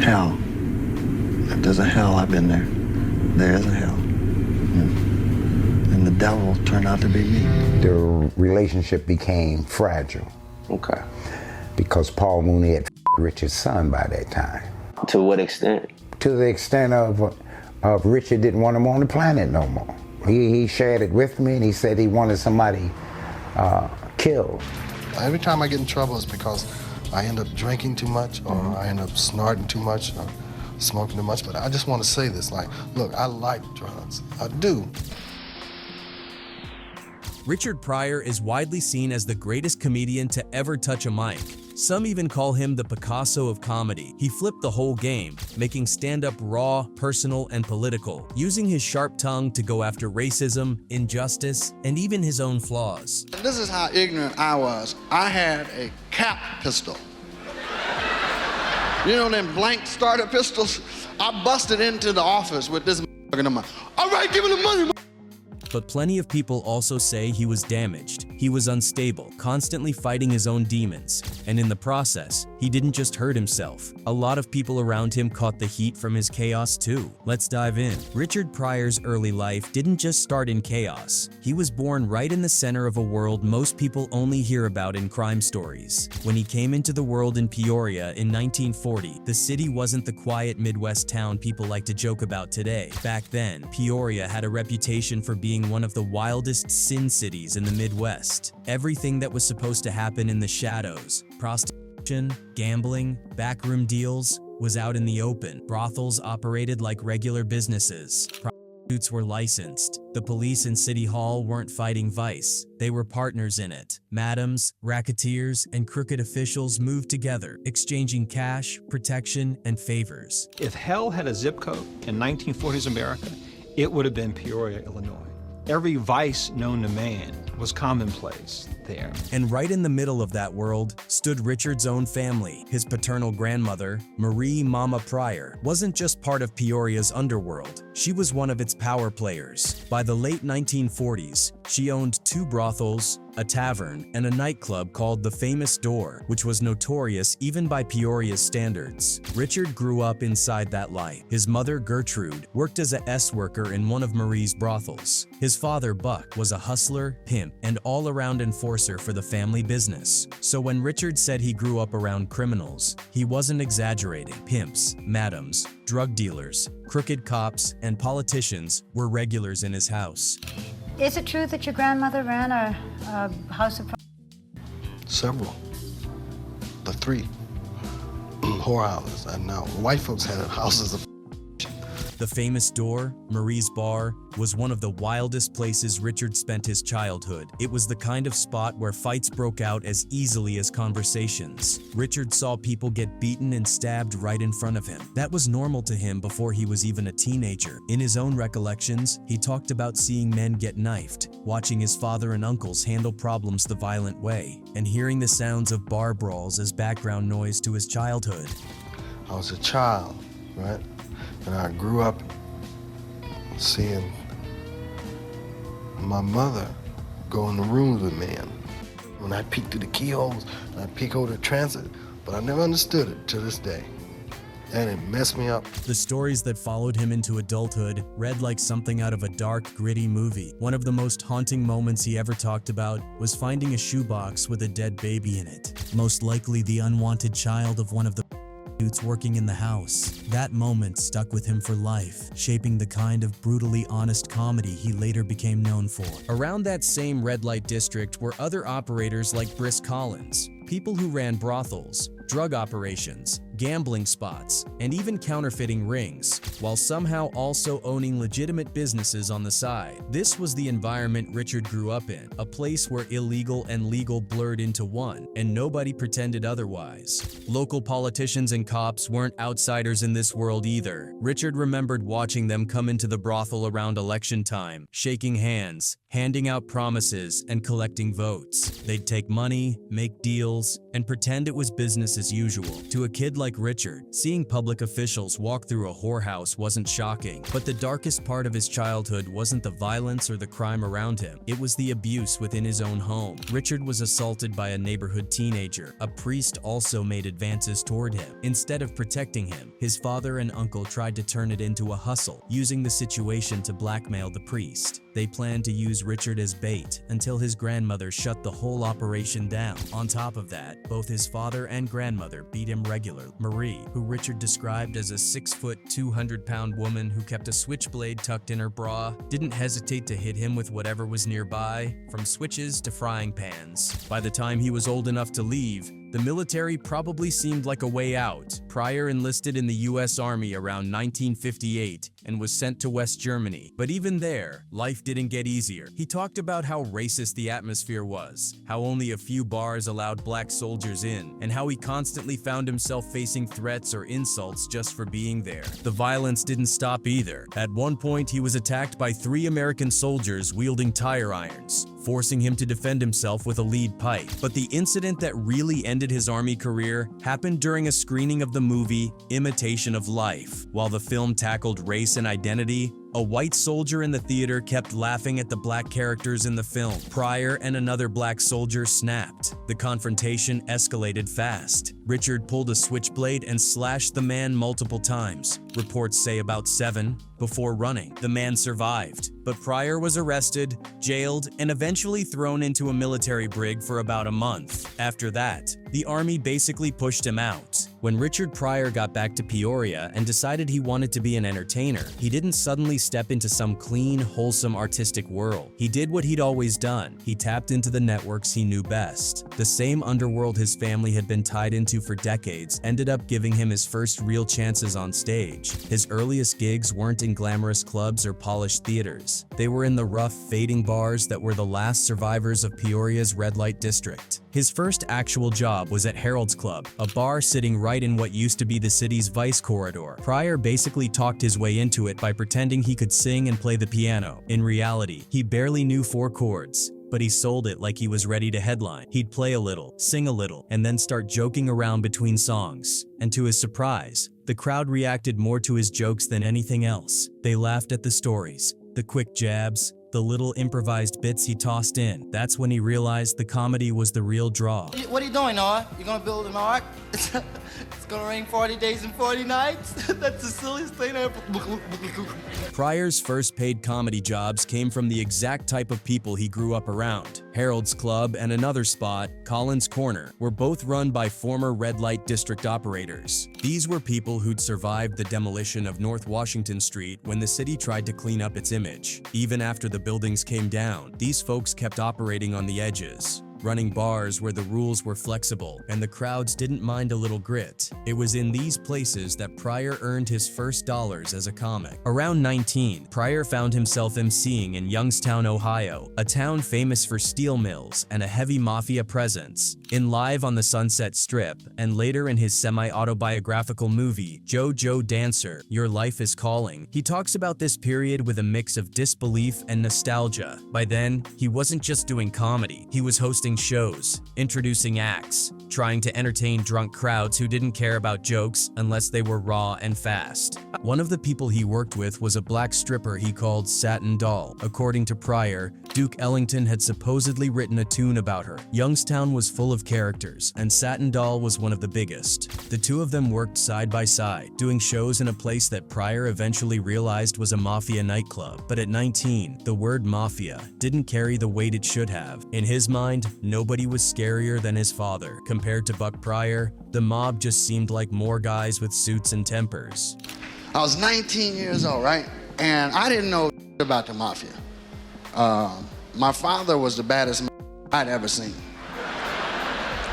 hell. If there's a hell, I've been there. There is a hell. And the devil turned out to be me. The relationship became fragile. Okay. Because Paul Mooney had Richard's son by that time. To what extent? To the extent of Richard didn't want him on the planet no more. He shared it with me, and he said he wanted somebody killed. Every time I get in trouble, it's because I end up drinking too much, or I end up snorting too much, or smoking too much. But I just want to say this, like, look, I like drugs. I do. Richard Pryor is widely seen as the greatest comedian to ever touch a mic. Some even call him the Picasso of comedy. He flipped the whole game, making stand-up raw, personal, and political, using his sharp tongue to go after racism, injustice, and even his own flaws. This is how ignorant I was. I had a cap pistol. You know them blank starter pistols? I busted into the office with this in my, all right, give me the money. But plenty of people also say he was damaged. He was unstable, constantly fighting his own demons. And in the process, he didn't just hurt himself. A lot of people around him caught the heat from his chaos too. Let's dive in. Richard Pryor's early life didn't just start in chaos. He was born right in the center of a world most people only hear about in crime stories. When he came into the world in Peoria in 1940, the city wasn't the quiet Midwest town people like to joke about today. Back then, Peoria had a reputation for being one of the wildest sin cities in the Midwest. Everything that was supposed to happen in the shadows, prostitution, gambling, backroom deals, was out in the open. Brothels operated like regular businesses. Prostitutes were licensed. The police and City Hall weren't fighting vice. They were partners in it. Madams, racketeers, and crooked officials moved together, exchanging cash, protection, and favors. If hell had a zip code in 1940s America, it would have been Peoria, Illinois. Every vice known to man was commonplace there. And right in the middle of that world stood Richard's own family. His paternal grandmother, Marie Mama Pryor, wasn't just part of Peoria's underworld. She was one of its power players. By the late 1940s, she owned 2 brothels, a tavern, and a nightclub called the Famous Door, which was notorious even by Peoria's standards. Richard grew up inside that life. His mother, Gertrude, worked as a S-worker in one of Marie's brothels. His father, Buck, was a hustler, pimp, and all-around enforcer for the family business. So when Richard said he grew up around criminals, he wasn't exaggerating. Pimps, madams, drug dealers, crooked cops, and politicians were regulars in his house. Is it true that your grandmother ran a house of... Several. The 3 whorehouses. And now white folks had houses of... The Famous Door, Marie's bar, was one of the wildest places Richard spent his childhood. It was the kind of spot where fights broke out as easily as conversations. Richard saw people get beaten and stabbed right in front of him. That was normal to him before he was even a teenager. In his own recollections, he talked about seeing men get knifed, watching his father and uncles handle problems the violent way, and hearing the sounds of bar brawls as background noise to his childhood. I was a child, right? And I grew up seeing my mother go in the rooms with men. When I peeked through the keyholes, and I peeked over the transit, but I never understood it to this day. And it messed me up. The stories that followed him into adulthood read like something out of a dark, gritty movie. One of the most haunting moments he ever talked about was finding a shoebox with a dead baby in it, most likely the unwanted child of one of the prostitutes working in the house. That moment stuck with him for life, shaping the kind of brutally honest comedy he later became known for. Around that same red light district were other operators like Brisk Collins, people who ran brothels, drug operations, gambling spots, and even counterfeiting rings, while somehow also owning legitimate businesses on the side. This was the environment Richard grew up in, a place where illegal and legal blurred into one, and nobody pretended otherwise. Local politicians and cops weren't outsiders in this world either. Richard remembered watching them come into the brothel around election time, shaking hands, handing out promises, and collecting votes. They'd take money, make deals, and pretend it was business as usual. To a kid like like Richard, seeing public officials walk through a whorehouse wasn't shocking, but the darkest part of his childhood wasn't the violence or the crime around him. It was the abuse within his own home. Richard was assaulted by a neighborhood teenager. A priest also made advances toward him. Instead of protecting him, his father and uncle tried to turn it into a hustle, using the situation to blackmail the priest. They planned to use Richard as bait until his grandmother shut the whole operation down. On top of that, both his father and grandmother beat him regularly. Marie, who Richard described as a 6-foot, 200-pound woman who kept a switchblade tucked in her bra, didn't hesitate to hit him with whatever was nearby, from switches to frying pans. By the time he was old enough to leave, the military probably seemed like a way out. Pryor enlisted in the U.S. Army around 1958 and was sent to West Germany. But even there, life didn't get easier. He talked about how racist the atmosphere was, how only a few bars allowed black soldiers in, and how he constantly found himself facing threats or insults just for being there. The violence didn't stop either. At one point, he was attacked by 3 American soldiers wielding tire irons, forcing him to defend himself with a lead pipe. But the incident that really ended his Army career happened during a screening of the movie Imitation of Life. While the film tackled race and identity, a white soldier in the theater kept laughing at the black characters in the film. Pryor and another black soldier snapped. The confrontation escalated fast. Richard pulled a switchblade and slashed the man multiple times. Reports say about 7 before running. The man survived, but Pryor was arrested, jailed, and eventually thrown into a military brig for about a month. After that, the Army basically pushed him out. When Richard Pryor got back to Peoria and decided he wanted to be an entertainer, he didn't suddenly step into some clean, wholesome artistic world. He did what he'd always done. He tapped into the networks he knew best. The same underworld his family had been tied into for decades ended up giving him his first real chances on stage. His earliest gigs weren't in glamorous clubs or polished theaters. They were in the rough, fading bars that were the last survivors of Peoria's red light district. His first actual job was at Harold's Club, a bar sitting right in what used to be the city's vice corridor. Pryor basically talked his way into it by pretending he could sing and play the piano. In reality, he barely knew 4 chords, but he sold it like he was ready to headline. He'd play a little, sing a little, and then start joking around between songs. And to his surprise, the crowd reacted more to his jokes than anything else. They laughed at the stories, the quick jabs, the little improvised bits he tossed in. That's when he realized the comedy was the real draw. What are you doing, Noah? You gonna build an ark? It's gonna rain 40 days and 40 nights? That's the silliest thing ever. Pryor's first paid comedy jobs came from the exact type of people he grew up around. Harold's Club and another spot, Collins Corner, were both run by former red light district operators. These were people who'd survived the demolition of North Washington Street when the city tried to clean up its image. Even after the buildings came down, these folks kept operating on the edges, running bars where the rules were flexible and the crowds didn't mind a little grit. It was in these places that Pryor earned his first dollars as a comic. Around 19, Pryor found himself emceeing in Youngstown, Ohio, a town famous for steel mills and a heavy mafia presence. In Live on the Sunset Strip, and later in his semi-autobiographical movie, JoJo Dancer, Your Life is Calling, he talks about this period with a mix of disbelief and nostalgia. By then, he wasn't just doing comedy, he was hosting shows, introducing acts, trying to entertain drunk crowds who didn't care about jokes unless they were raw and fast. One of the people he worked with was a black stripper he called Satin Doll. According to Pryor, Duke Ellington had supposedly written a tune about her. Youngstown was full of characters, and Satin Doll was one of the biggest. The two of them worked side by side, doing shows in a place that Pryor eventually realized was a mafia nightclub. But at 19, the word mafia didn't carry the weight it should have. In his mind, nobody was scarier than his father. Compared to Buck Pryor, the mob just seemed like more guys with suits and tempers. I was 19 years old, right? And I didn't know about the mafia. My father was the baddest I'd ever seen.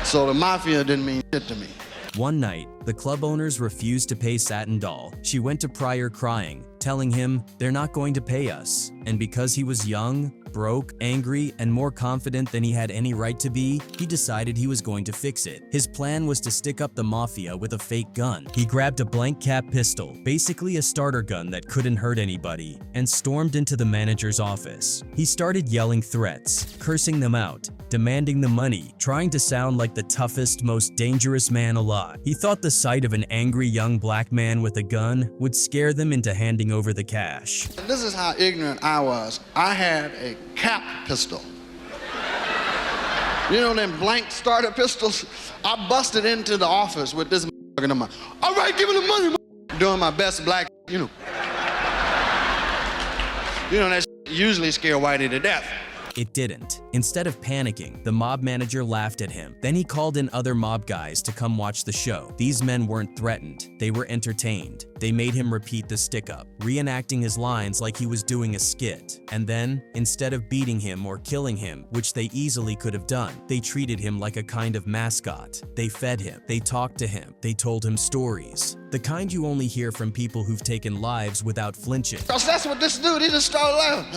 So the mafia didn't mean shit to me. One night, the club owners refused to pay Satin Doll. She went to Pryor crying, telling him, "They're not going to pay us." And because he was young, broke, angry, and more confident than he had any right to be, he decided he was going to fix it. His plan was to stick up the mafia with a fake gun. He grabbed a blank cap pistol, basically a starter gun that couldn't hurt anybody, and stormed into the manager's office. He started yelling threats, cursing them out, demanding the money, trying to sound like the toughest, most dangerous man alive. He thought the sight of an angry young black man with a gun would scare them into handing over the cash. This is how ignorant I was. I had a cap pistol. You know them blank starter pistols? I busted into the office with this in my, all right, give me the money, doing my best black, you know. That usually scare Whitey to death. It didn't. Instead of panicking, the mob manager laughed at him. Then he called in other mob guys to come watch the show. These men weren't threatened. They were entertained. They made him repeat the stick-up, reenacting his lines like he was doing a skit. And then, instead of beating him or killing him, which they easily could have done, they treated him like a kind of mascot. They fed him. They talked to him. They told him stories. The kind you only hear from people who've taken lives without flinching. Cause that's what this dude, he just started laughing.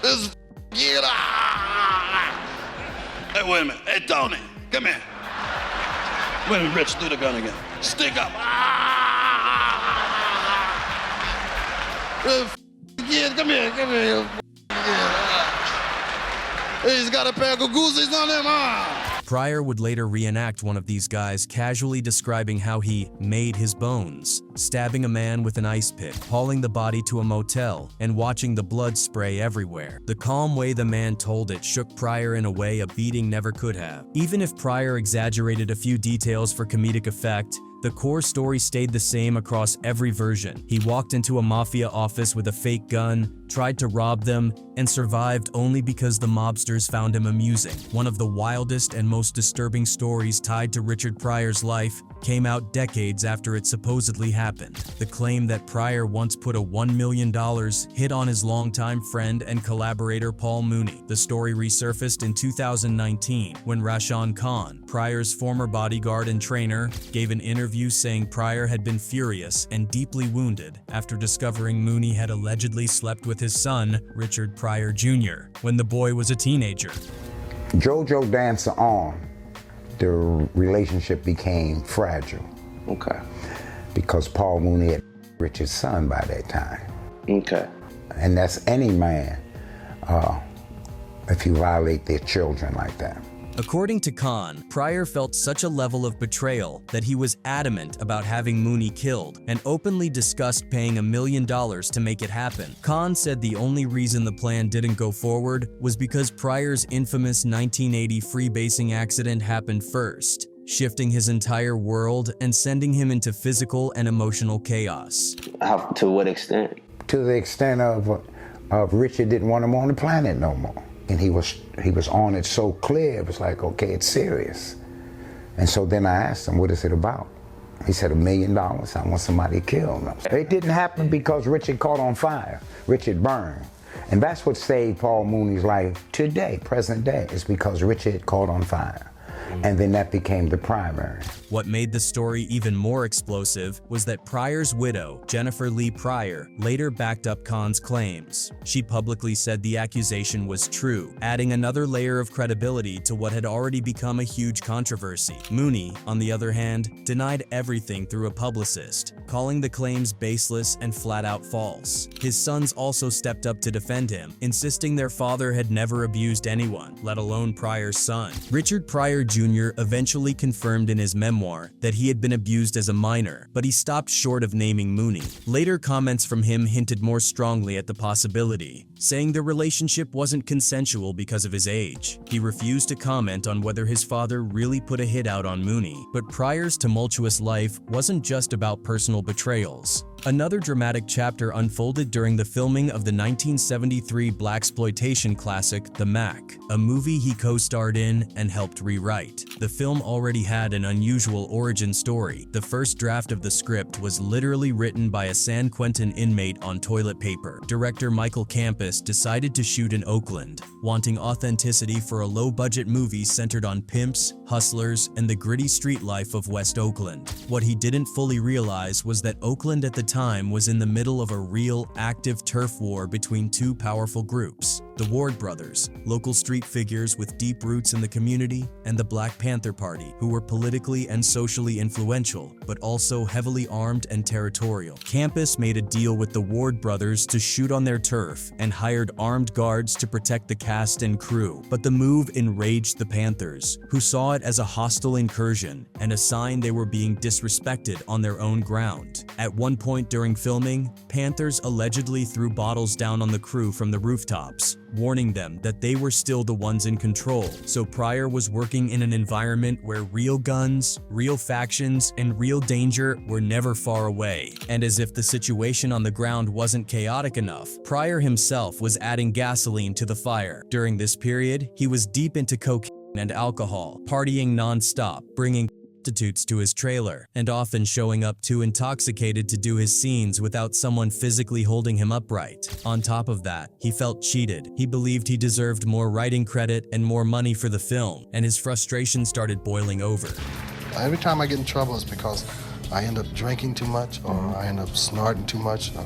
This get Hey, wait a minute. Hey, Tony, come here. Wait a minute, Rich, do the gun again. Stick up. Yeah, come here, come here. He's got a pair of goosies on him. Pryor would later reenact one of these guys casually describing how he made his bones, stabbing a man with an ice pick, hauling the body to a motel, and watching the blood spray everywhere. The calm way the man told it shook Pryor in a way a beating never could have. Even if Pryor exaggerated a few details for comedic effect, the core story stayed the same across every version. He walked into a mafia office with a fake gun, tried to rob them, and survived only because the mobsters found him amusing. One of the wildest and most disturbing stories tied to Richard Pryor's life came out decades after it supposedly happened. The claim that Pryor once put a $1 million hit on his longtime friend and collaborator Paul Mooney. The story resurfaced in 2019 when Rashawn Khan, Pryor's former bodyguard and trainer, gave an interview saying Pryor had been furious and deeply wounded after discovering Mooney had allegedly slept with his son, Richard Pryor Jr., when the boy was a teenager. JoJo Dancer on, the relationship became fragile. Okay. Because Paul Mooney had Richard's son by that time. Okay. And that's any man, if you violate their children like that. According to Khan, Pryor felt such a level of betrayal that he was adamant about having Mooney killed and openly discussed paying $1 million to make it happen. Khan said the only reason the plan didn't go forward was because Pryor's infamous 1980 freebasing accident happened first, shifting his entire world and sending him into physical and emotional chaos. To what extent? To the extent of Richard didn't want him on the planet no more. And he was on it so clear, it was like, okay, it's serious. And so then I asked him, what is it about? He said, $1 million, I want somebody killed. It didn't happen because Richard caught on fire. Richard burned. And that's what saved Paul Mooney's life today, present day, is because Richard caught on fire. And then that became the primary. What made the story even more explosive was that Pryor's widow, Jennifer Lee Pryor, later backed up Khan's claims. She publicly said the accusation was true, adding another layer of credibility to what had already become a huge controversy. Mooney, on the other hand, denied everything through a publicist, calling the claims baseless and flat-out false. His sons also stepped up to defend him, insisting their father had never abused anyone, let alone Pryor's son. Richard Pryor Jr. eventually confirmed in his memoir that he had been abused as a minor, but he stopped short of naming Mooney. Later comments from him hinted more strongly at the possibility, saying the relationship wasn't consensual because of his age. He refused to comment on whether his father really put a hit out on Mooney, but Pryor's tumultuous life wasn't just about personal betrayals. Another dramatic chapter unfolded during the filming of the 1973 blaxploitation classic, The Mack, a movie he co-starred in and helped rewrite. The film already had an unusual origin story. The first draft of the script was literally written by a San Quentin inmate on toilet paper. Director Michael Campus decided to shoot in Oakland, wanting authenticity for a low-budget movie centered on pimps, hustlers, and the gritty street life of West Oakland. What he didn't fully realize was that Oakland at the time was in the middle of a real, active turf war between two powerful groups: the Ward brothers, local street figures with deep roots in the community, and the Black Panther Party, who were politically and socially influential, but also heavily armed and territorial. Campus made a deal with the Ward brothers to shoot on their turf and hired armed guards to protect the cast and crew. But the move enraged the Panthers, who saw it as a hostile incursion and a sign they were being disrespected on their own ground. At one point during filming, Panthers allegedly threw bottles down on the crew from the rooftops, warning them that they were still the ones in control. So Pryor was working in an environment where real guns, real factions, and real danger were never far away. And as if the situation on the ground wasn't chaotic enough, Pryor himself was adding gasoline to the fire. During this period, he was deep into cocaine and alcohol, partying non-stop, bringing prostitutes to his trailer, and often showing up too intoxicated to do his scenes without someone physically holding him upright. On top of that, he felt cheated. He believed he deserved more writing credit and more money for the film, and his frustration started boiling over. Every time I get in trouble, it's because I end up drinking too much, or I end up snorting too much, or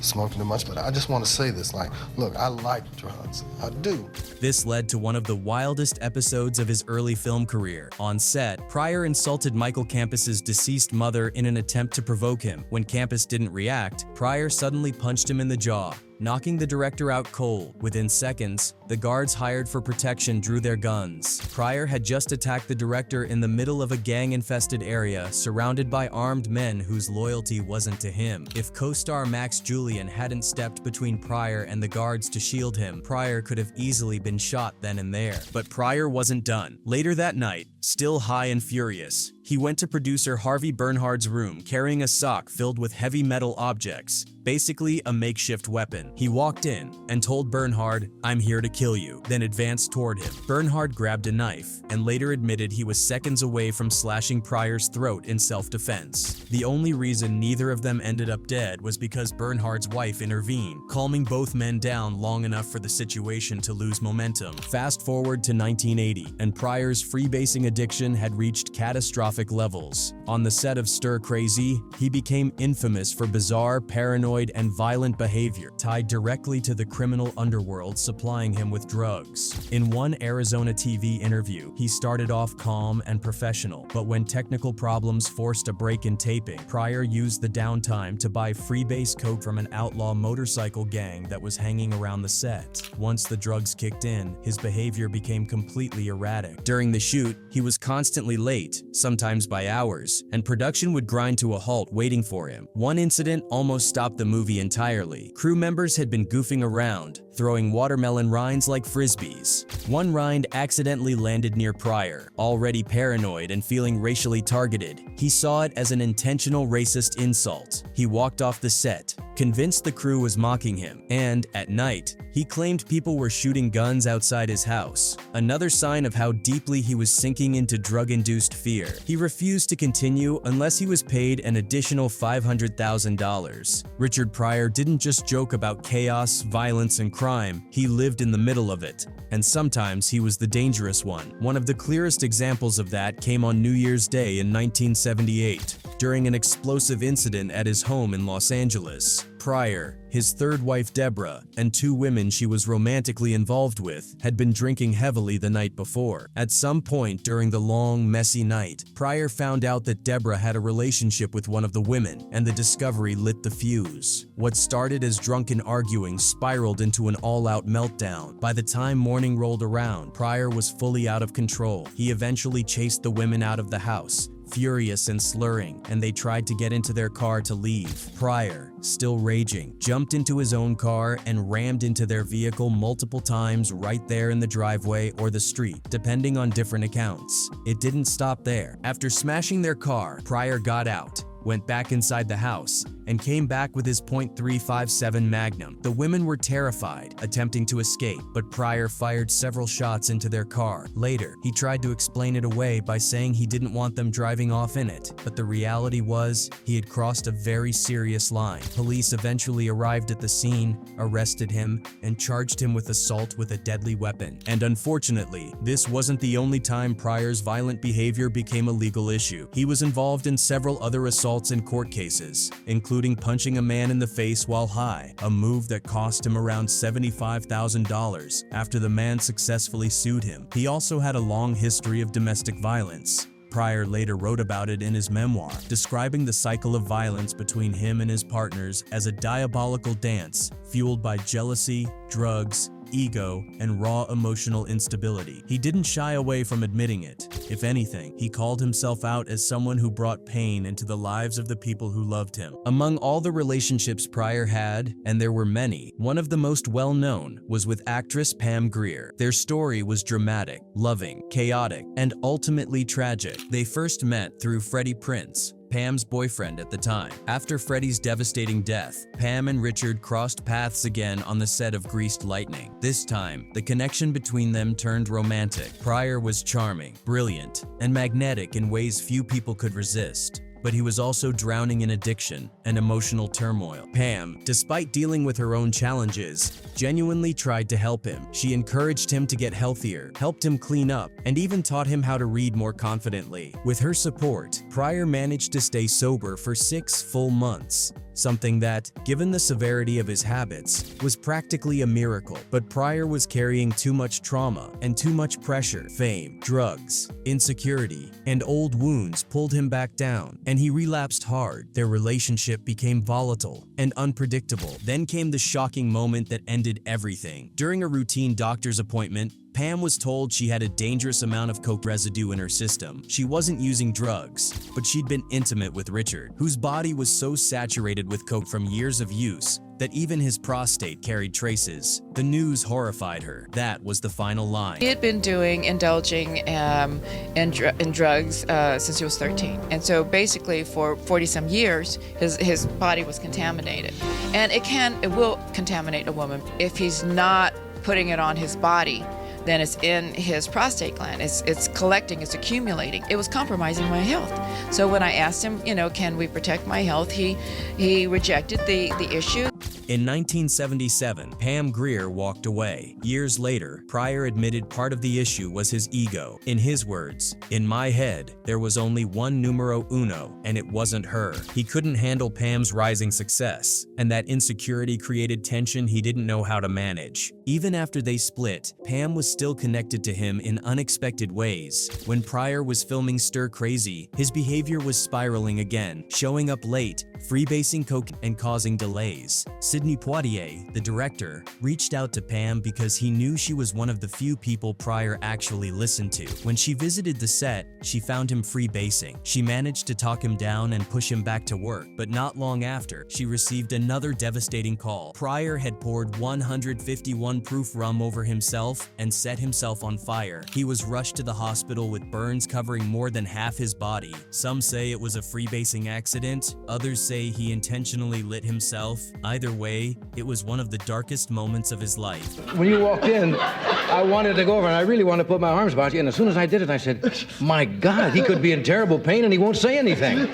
smoking too much. But I just want to say this, like, look, I like drugs. I do. This led to one of the wildest episodes of his early film career. On set, Pryor insulted Michael Campus's deceased mother in an attempt to provoke him. When Campus didn't react, Pryor suddenly punched him in the jaw, knocking the director out cold. Within seconds, the guards hired for protection drew their guns. Pryor had just attacked the director in the middle of a gang-infested area, surrounded by armed men whose loyalty wasn't to him. If co-star Max Julian hadn't stepped between Pryor and the guards to shield him, Pryor could have easily been shot then and there. But Pryor wasn't done. Later that night, still high and furious, he went to producer Harvey Bernhard's room carrying a sock filled with heavy metal objects, basically a makeshift weapon. He walked in and told Bernhard, "I'm here to kill you," then advanced toward him. Bernhard grabbed a knife and later admitted he was seconds away from slashing Pryor's throat in self-defense. The only reason neither of them ended up dead was because Bernhard's wife intervened, calming both men down long enough for the situation to lose momentum. Fast forward to 1980, and Pryor's freebasing addiction had reached catastrophic levels. On the set of Stir Crazy, he became infamous for bizarre, paranoid, and violent behavior tied directly to the criminal underworld supplying him with drugs. In one Arizona TV interview, he started off calm and professional, but when technical problems forced a break in taping, Pryor used the downtime to buy freebase coke from an outlaw motorcycle gang that was hanging around the set. Once the drugs kicked in, his behavior became completely erratic. During the shoot, he was constantly late, sometimes by hours, and production would grind to a halt waiting for him. One incident almost stopped the movie entirely. Crew members had been goofing around, throwing watermelon rinds like frisbees. One rind accidentally landed near Pryor. Already paranoid and feeling racially targeted, he saw it as an intentional racist insult. He walked off the set, convinced the crew was mocking him, and, at night, he claimed people were shooting guns outside his house. Another sign of how deeply he was sinking into drug-induced fear. He refused to continue unless he was paid an additional $500,000. Richard Pryor didn't just joke about chaos, violence, and crime. He lived in the middle of it, and sometimes he was the dangerous one. One of the clearest examples of that came on New Year's Day in 1978, during an explosive incident at his home in Los Angeles. Pryor, his third wife Deborah, and two women she was romantically involved with had been drinking heavily the night before. At some point during the long, messy night, Pryor found out that Deborah had a relationship with one of the women, and the discovery lit the fuse. What started as drunken arguing spiraled into an all-out meltdown. By the time morning rolled around, Pryor was fully out of control. He eventually chased the women out of the house, furious and slurring, and they tried to get into their car to leave. Pryor, still raging, jumped into his own car and rammed into their vehicle multiple times right there in the driveway or the street, depending on different accounts. It didn't stop there. After smashing their car, Pryor got out, went back inside the house, and came back with his .357 Magnum. The women were terrified, attempting to escape, but Pryor fired several shots into their car. Later, he tried to explain it away by saying he didn't want them driving off in it, but the reality was he had crossed a very serious line. Police eventually arrived at the scene, arrested him, and charged him with assault with a deadly weapon. And unfortunately, this wasn't the only time Pryor's violent behavior became a legal issue. He was involved in several other assaults assaults in court cases, including punching a man in the face while high, a move that cost him around $75,000 after the man successfully sued him. He also had a long history of domestic violence. Pryor later wrote about it in his memoir, describing the cycle of violence between him and his partners as a diabolical dance fueled by jealousy, drugs, ego, and raw emotional instability. He didn't shy away from admitting it. If anything, he called himself out as someone who brought pain into the lives of the people who loved him. Among all the relationships Pryor had, and there were many, one of the most well-known was with actress Pam Grier. Their story was dramatic, loving, chaotic, and ultimately tragic. They first met through Freddie Prinze, Pam's boyfriend at the time. After Freddie's devastating death, Pam and Richard crossed paths again on the set of Greased Lightning. This time, the connection between them turned romantic. Pryor was charming, brilliant, and magnetic in ways few people could resist. But he was also drowning in addiction and emotional turmoil. Pam, despite dealing with her own challenges, genuinely tried to help him. She encouraged him to get healthier, helped him clean up, and even taught him how to read more confidently. With her support, Pryor managed to stay sober for 6 full months. Something that, given the severity of his habits, was practically a miracle. But Pryor was carrying too much trauma and too much pressure. Fame, drugs, insecurity, and old wounds pulled him back down, and he relapsed hard. Their relationship became volatile and unpredictable. Then came the shocking moment that ended everything. During a routine doctor's appointment, Pam was told she had a dangerous amount of coke residue in her system. She wasn't using drugs, but she'd been intimate with Richard, whose body was so saturated with coke from years of use that even his prostate carried traces. The news horrified her. That was the final line. He had been indulging in drugs since he was 13. And so basically for 40-some years, his body was contaminated. And it will contaminate a woman if he's not putting it on his body. Then it's in his prostate gland. It's collecting, it's accumulating. It was compromising my health. So when I asked him, can we protect my health, he rejected the issue. In 1977, Pam Grier walked away. Years later, Pryor admitted part of the issue was his ego. In his words, "In my head, there was only one numero uno, and it wasn't her." He couldn't handle Pam's rising success, and that insecurity created tension he didn't know how to manage. Even after they split, Pam was still connected to him in unexpected ways. When Pryor was filming Stir Crazy, his behavior was spiraling again, showing up late, freebasing coke, and causing delays. Sidney Poitier, the director, reached out to Pam because he knew she was one of the few people Pryor actually listened to. When she visited the set, she found him freebasing. She managed to talk him down and push him back to work, but not long after, she received another devastating call. Pryor had poured 151 proof rum over himself and set himself on fire. He was rushed to the hospital with burns covering more than half his body. Some say it was a freebasing accident, others say he intentionally lit himself. Either way, it was one of the darkest moments of his life. When you walked in, I wanted to go over and I really wanted to put my arms about you, and as soon as I did it, I said, my God, he could be in terrible pain and he won't say anything.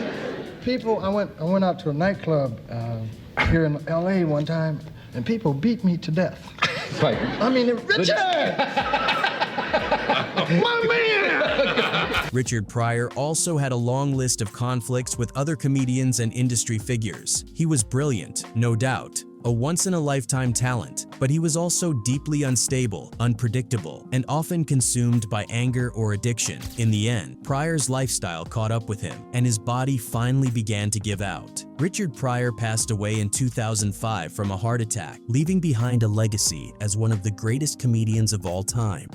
People, I went out to a nightclub here in LA one time, and people beat me to death. Right. I mean, Richard! My man! Richard Pryor also had a long list of conflicts with other comedians and industry figures. He was brilliant, no doubt, a once-in-a-lifetime talent, but he was also deeply unstable, unpredictable, and often consumed by anger or addiction. In the end, Pryor's lifestyle caught up with him, and his body finally began to give out. Richard Pryor passed away in 2005 from a heart attack, leaving behind a legacy as one of the greatest comedians of all time.